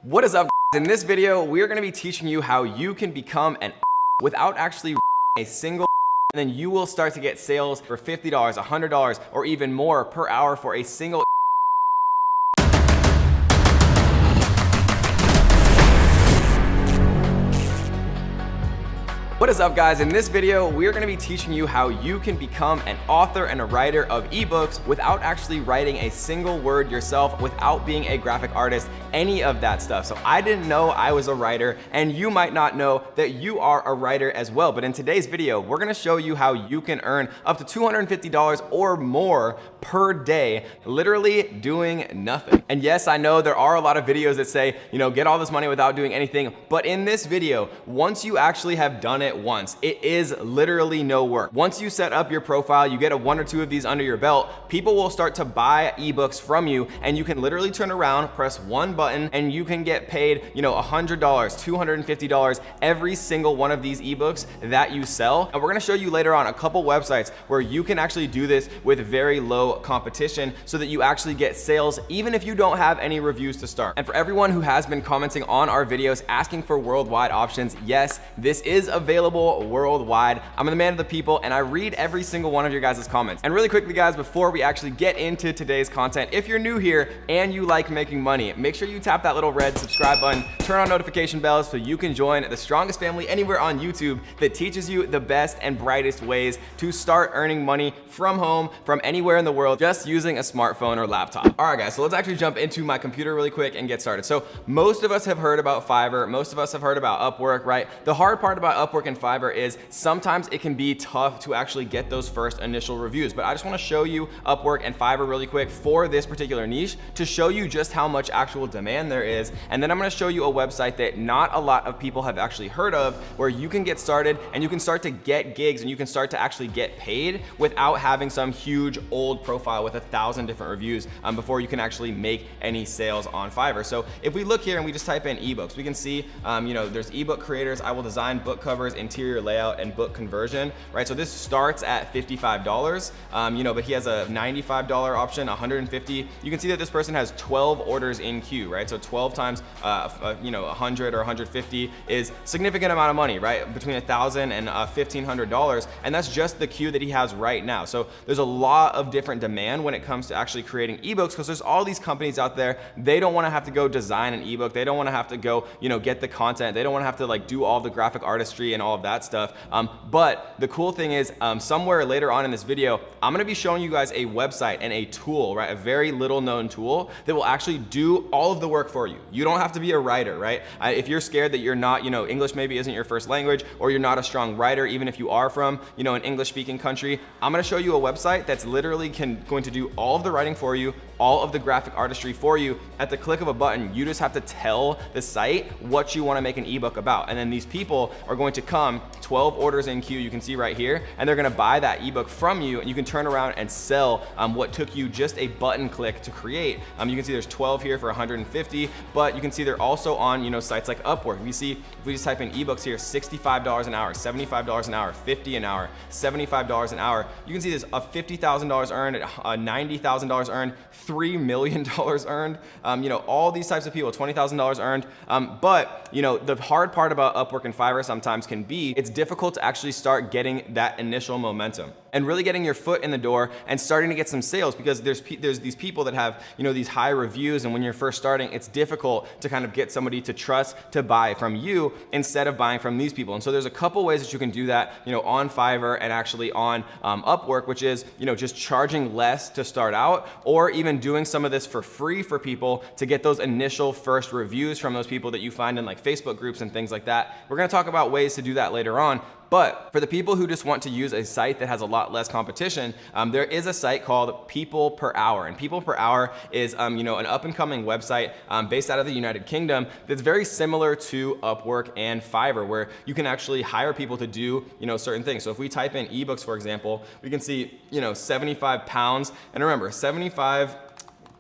What is up, guys? In this video, we are going to be teaching you how you can become an without actually a single, and then you will start to get sales for $50, $100, or even more per hour for a single. What is up, guys? In this video, we're going to be teaching you how you can become an author and a writer of ebooks without actually writing a single word yourself, without being a graphic artist, any of that stuff. So I didn't know I was a writer, and you might not know that you are a writer as well. But in today's video, we're going to show you how you can earn up to $250 or more per day, literally doing nothing. And yes, I know there are a lot of videos that say, get all this money without doing anything. But in this video, once you actually have done it once, it is literally no work. Once you set up your profile, you get one or two of these under your belt, people will start to buy ebooks from you, and you can literally turn around, press one button, and you can get paid, $100, $250 every single one of these ebooks that you sell. And we're gonna show you later on a couple websites where you can actually do this with very low competition so that you actually get sales even if you don't have any reviews to start. And for everyone who has been commenting on our videos asking for worldwide options, yes, this is available worldwide. I'm the man of the people, and I read every single one of your guys' comments. And really quickly, guys, before we actually get into today's content, if you're new here and you like making money, make sure you tap that little red subscribe button, turn on notification bells so you can join the strongest family anywhere on YouTube that teaches you the best and brightest ways to start earning money from home, from anywhere in the world, just using a smartphone or laptop. All right, guys, so let's actually jump into my computer really quick and get started. So most of us have heard about Fiverr. Most of us have heard about Upwork, right? The hard part about Upwork and Fiverr is sometimes it can be tough to actually get those first initial reviews. But I just want to show you Upwork and Fiverr really quick for this particular niche to show you just how much actual demand there is. And then I'm going to show you a website that not a lot of people have actually heard of, where you can get started and you can start to get gigs and you can start to actually get paid without having some huge old profile with 1,000 different reviews before you can actually make any sales on Fiverr. So if we look here and we just type in ebooks, we can see there's ebook creators. I will design book covers, interior layout, and book conversion, right? So this starts at $55, but he has a $95 option, $150. You can see that this person has 12 orders in queue, right? So 12 times 100 or 150 is significant amount of money, right? Between $1,000 and $1,500, and that's just the queue that he has right now. So there's a lot of different demand when it comes to actually creating ebooks, because there's all these companies out there. They don't want to have to go design an ebook. They don't want to have to go, get the content. They don't want to have to do all the graphic artistry and all of that stuff. But the cool thing is, somewhere later on in this video, I'm going to be showing you guys a website and a tool, right? A very little known tool that will actually do all of the work for you. You don't have to be a writer, right? If you're scared that you're not, English maybe isn't your first language, or you're not a strong writer, even if you are from, an English speaking country, I'm going to show you a website that's literally going to do all of the writing for you, all of the graphic artistry for you at the click of a button. You just have to tell the site what you want to make an ebook about. And then these people are going to come, 12 orders in queue, you can see right here, and they're going to buy that ebook from you, and you can turn around and sell what took you just a button click to create. You can see there's 12 here for 150, but you can see they're also on sites like Upwork. We see if we just type in ebooks here, $65 an hour, $75 an hour, $50 an hour, $75 an hour. You can see there's a $50,000 earned, $90,000 earned, $3 million earned, all these types of people, $20,000 earned. But the hard part about Upwork and Fiverr sometimes can be, it's difficult to actually start getting that initial momentum and really getting your foot in the door and starting to get some sales, because there's these people that have these high reviews, and when you're first starting, it's difficult to kind of get somebody to trust to buy from you instead of buying from these people. And so there's a couple ways that you can do that on Fiverr and actually on Upwork, which is just charging less to start out, or even doing some of this for free for people to get those initial first reviews from those people that you find in Facebook groups and things like that. We're going to talk about ways to do that later on. But for the people who just want to use a site that has a lot less competition, there is a site called People Per Hour. And People Per Hour is an up-and-coming website based out of the United Kingdom that's very similar to Upwork and Fiverr, where you can actually hire people to do certain things. So if we type in ebooks, for example, we can see 75 pounds. And remember, 75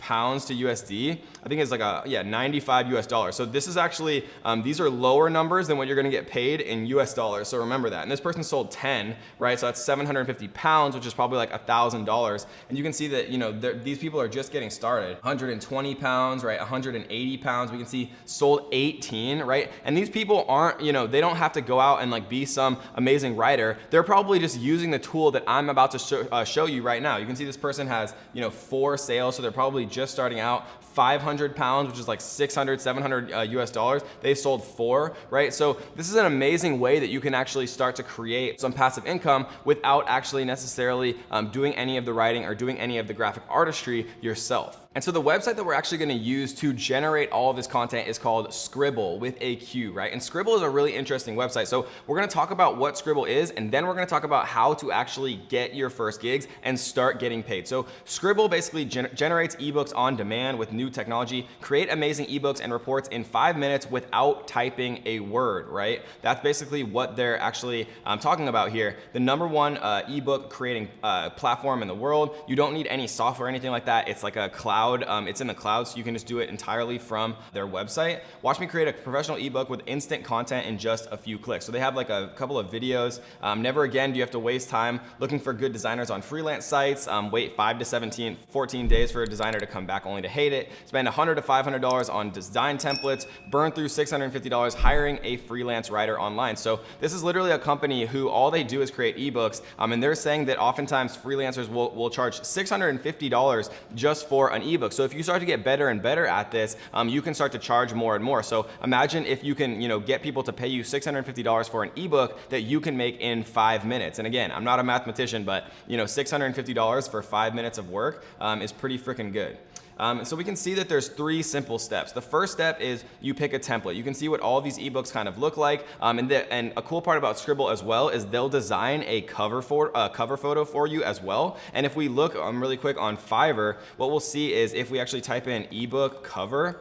pounds to USD, I think it's like 95 US dollars. So this is actually, these are lower numbers than what you're gonna get paid in US dollars. So remember that. And this person sold 10, right? So that's 750 pounds, which is probably like $1,000. And you can see that, you know, these people are just getting started. 120 pounds, right? 180 pounds. We can see sold 18, right? And these people aren't, you know, they don't have to go out and like be some amazing writer. They're probably just using the tool that I'm about to show you right now. You can see this person has, you know, 4 sales. So they're probably just starting out. 500 pounds, which is like 600, 700 US dollars. They sold 4, right? So this is an amazing way that you can actually start to create some passive income without actually necessarily doing any of the writing or doing any of the graphic artistry yourself. And so the website that we're actually gonna use to generate all of this content is called Scribble with a Q, right? And Scribble is a really interesting website. So we're gonna talk about what Scribble is, and then we're gonna talk about how to actually get your first gigs and start getting paid. So Scribble basically generates ebooks on demand with new technology, create amazing ebooks and reports in 5 minutes without typing a word, right? That's basically what they're actually talking about here. The #1 ebook creating platform in the world. You don't need any software or anything like that. It's like a cloud. It's in the cloud, so you can just do it entirely from their website. Watch me create a professional ebook with instant content in just a few clicks. So they have like a couple of videos. Never again do you have to waste time looking for good designers on freelance sites. Wait 5 to 14 days for a designer to come back only to hate it. Spend $100 to $500 on design templates. Burn through $650 hiring a freelance writer online. So this is literally a company who all they do is create ebooks, and they're saying that oftentimes freelancers will charge $650 just for an ebook. So if you start to get better and better at this, you can start to charge more and more. So imagine if you can, you know, get people to pay you $650 for an ebook that you can make in 5 minutes. And again, I'm not a mathematician, but you know, $650 for 5 minutes of work is pretty freaking good. So we can see that there's 3 simple steps. The first step is you pick a template. You can see what all these ebooks kind of look like. And a cool part about Scribble as well is they'll design a cover photo for you as well. And if we look really quick on Fiverr, what we'll see is if we actually type in ebook cover,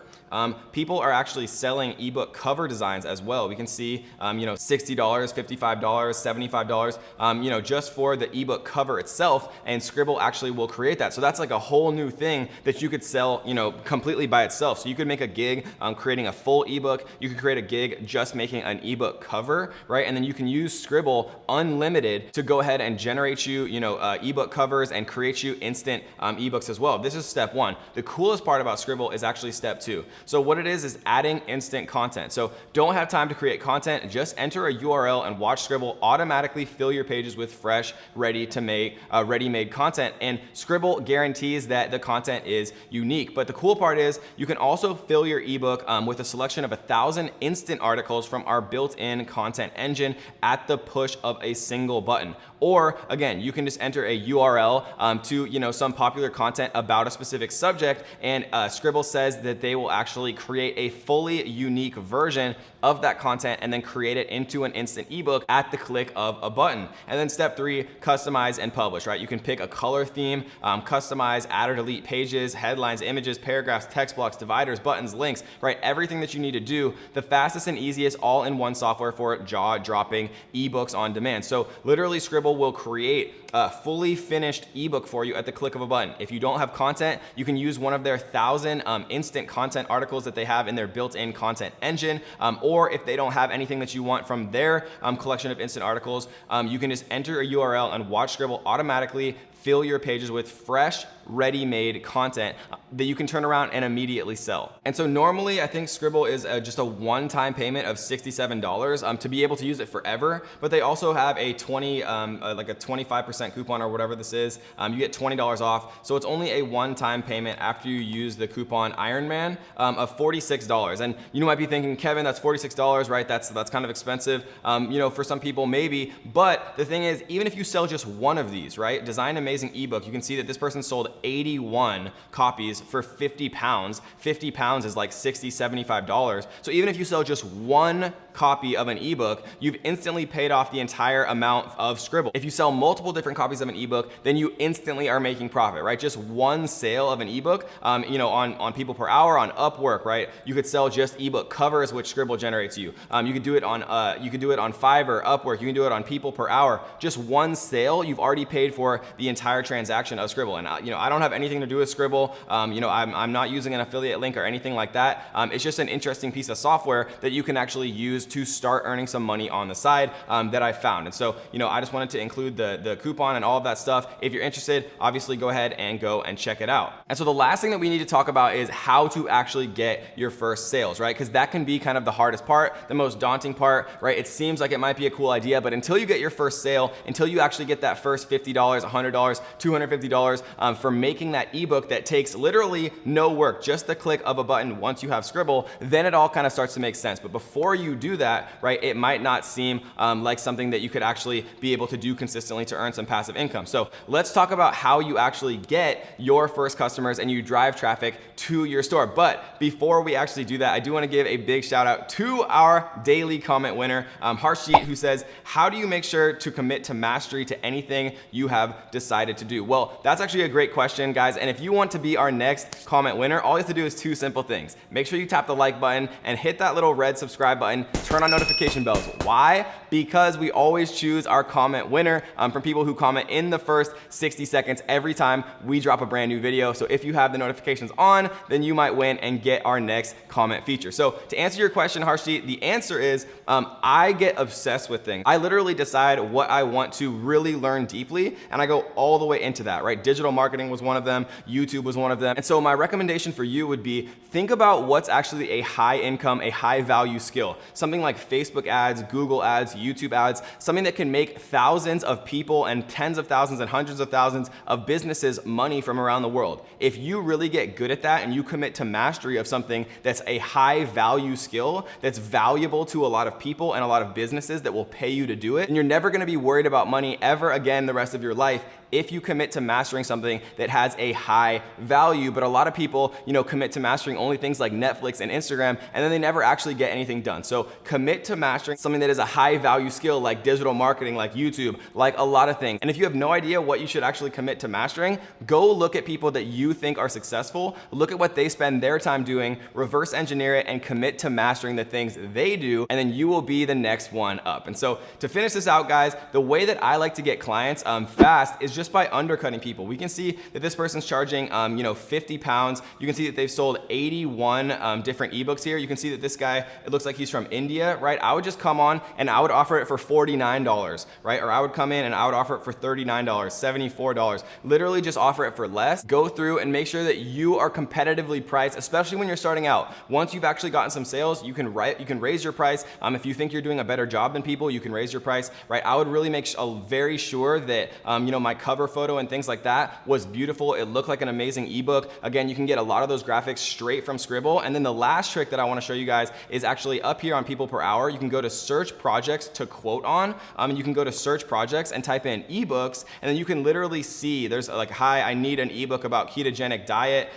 people are actually selling ebook cover designs as well. We can see, you know, $60, $55, $75, you know, just for the ebook cover itself, and Scribble actually will create that. So that's like a whole new thing that you could sell, you know, completely by itself. So you could make a gig creating a full ebook. You could create a gig just making an ebook cover, right? And then you can use Scribble unlimited to go ahead and generate you, you know, ebook covers and create you instant ebooks as well. This is step 1. The coolest part about Scribble is actually step 2. So what it is adding instant content. So don't have time to create content, just enter a URL and watch Scribble automatically fill your pages with fresh, ready-made content. And Scribble guarantees that the content is unique. But the cool part is you can also fill your ebook with a selection of 1,000 instant articles from our built-in content engine at the push of a single button. Or again, you can just enter a URL to, you know, some popular content about a specific subject, and Scribble says that they will actually create a fully unique version of that content and then create it into an instant ebook at the click of a button. And then step 3, customize and publish, right? You can pick a color theme, customize, add or delete pages, headlines, images, paragraphs, text blocks, dividers, buttons, links, right? Everything that you need to do, the fastest and easiest all-in-one software for jaw-dropping ebooks on demand. So literally Scribble will create a fully finished ebook for you at the click of a button. If you don't have content, you can use one of their 1,000 instant content articles that they have in their built-in content engine, or if they don't have anything that you want from their collection of instant articles, you can just enter a URL and watch Scribble automatically fill your pages with fresh, ready-made content that you can turn around and immediately sell. And so normally I think Scribble is just a one-time payment of $67 to be able to use it forever, but they also have a like a 25% coupon or whatever this is. You get $20 off. So it's only a one-time payment after you use the coupon Ironman of $46. And you might be thinking, Kevin, that's $46, right? That's kind of expensive. You know, for some people maybe, but the thing is, even if you sell just one of these, right? Design amazing ebook, you can see that this person sold 81 copies for 50 pounds. 50 pounds is like $60, $75. So even if you sell just one copy of an ebook, you've instantly paid off the entire amount of Scribble. If you sell multiple different copies of an ebook, then you instantly are making profit, right? Just one sale of an ebook, you know, on People Per Hour, on Upwork, right? You could sell just ebook covers, which Scribble generates you. You could do it on Fiverr, Upwork. You can do it on People Per Hour. Just one sale, you've already paid for the entire transaction of Scribble. And I don't have anything to do with Scribble. I'm not using an affiliate link or anything like that. It's just an interesting piece of software that you can actually use to start earning some money on the side that I found. And so, I just wanted to include the coupon and all of that stuff. If you're interested, obviously go ahead and go and check it out. And so the last thing that we need to talk about is how to actually get your first sales, right? Because that can be kind of the hardest part, the most daunting part, right? It seems like it might be a cool idea, but until you get your first sale, until you actually get that first $50, $100, $250 for making that ebook that takes literally no work, just the click of a button once you have Scribble, then it all kind of starts to make sense. But before you do that, right, it might not seem like something that you could actually be able to do consistently to earn some passive income. So let's talk about how you actually get your first customers and you drive traffic to your store. But before we actually do that, I do want to give a big shout out to our daily comment winner, Harshit, who says, how do you make sure to commit to mastery to anything you have decided to do? Well, that's actually a great question, guys. And if you want to be our next comment winner, all you have to do is two simple things. Make sure you tap the like button and hit that little red subscribe button, turn on notification bells. Why? Because we always choose our comment winner from people who comment in the first 60 seconds every time we drop a brand new video. So if you have the notifications on, then you might win and get our next comment feature. So to answer your question, Harshit, the answer is I get obsessed with things. I literally decide what I want to really learn deeply, and I go all the way into that, right? Digital marketing was one of them, YouTube was one of them. And so my recommendation for you would be think about what's actually a high income, a high value skill. Something like Facebook ads, Google ads, YouTube ads, something that can make thousands of people and tens of thousands and hundreds of thousands of businesses money from around the world. If you really get good at that and you commit to mastery of something that's a high value skill, that's valuable to a lot of people and a lot of businesses that will pay you to do it, and you're never gonna be worried about money ever again the rest of your life if you commit to mastering something that has a high value. But a lot of people, commit to mastering only things like Netflix and Instagram, and then they never actually get anything done. So commit to mastering something that is a high value skill like digital marketing, like YouTube, like a lot of things. And if you have no idea what you should actually commit to mastering, go look at people that you think are successful, look at what they spend their time doing, reverse engineer it, and commit to mastering the things they do, and then you will be the next one up. And so to finish this out, guys, the way that I like to get clients fast is just by undercutting people. We can see that this person's charging, 50 pounds. You can see that they've sold 81 different ebooks here. You can see that this guy, it looks like he's from India, right? I would just come on and I would offer it for $49, right? Or I would come in and I would offer it for $39, $74. Literally just offer it for less. Go through and make sure that you are competitively priced, especially when you're starting out. Once you've actually gotten some sales, you can raise your price. If you think you're doing a better job than people, you can raise your price, right? I would really make very sure that, my cover photo and things like that was beautiful. It looked like an amazing ebook. Again, you can get a lot of those graphics straight from Scribble. And then the last trick that I want to show you guys is actually up here on People Per Hour. You can go to search projects to quote on, and you can go to search projects and type in ebooks, and then you can literally see there's like, hi, I need an ebook about ketogenic diet.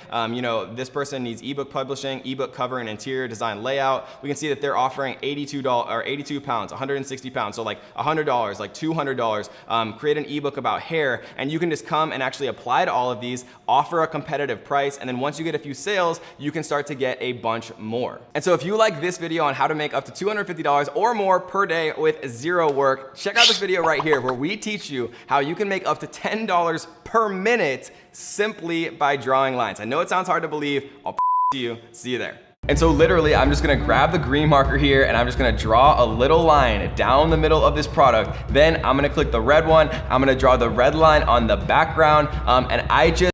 This person needs ebook publishing, ebook cover and interior design layout. We can see that they're offering $82 or 82 pounds, 160 pounds. So like $100, like $200, create an ebook about hair, and you can just come and actually apply to all of these, offer a competitive price, and then once you get a few sales, you can start to get a bunch more. And so if you like this video on how to make up to $250 or more per day with zero work, check out this video right here where we teach you how you can make up to $10 per minute simply by drawing lines. I know it sounds hard to believe. I'll you. See you there. And so literally, I'm just gonna grab the green marker here and I'm just gonna draw a little line down the middle of this product. Then I'm gonna click the red one. I'm gonna draw the red line on the background. And I just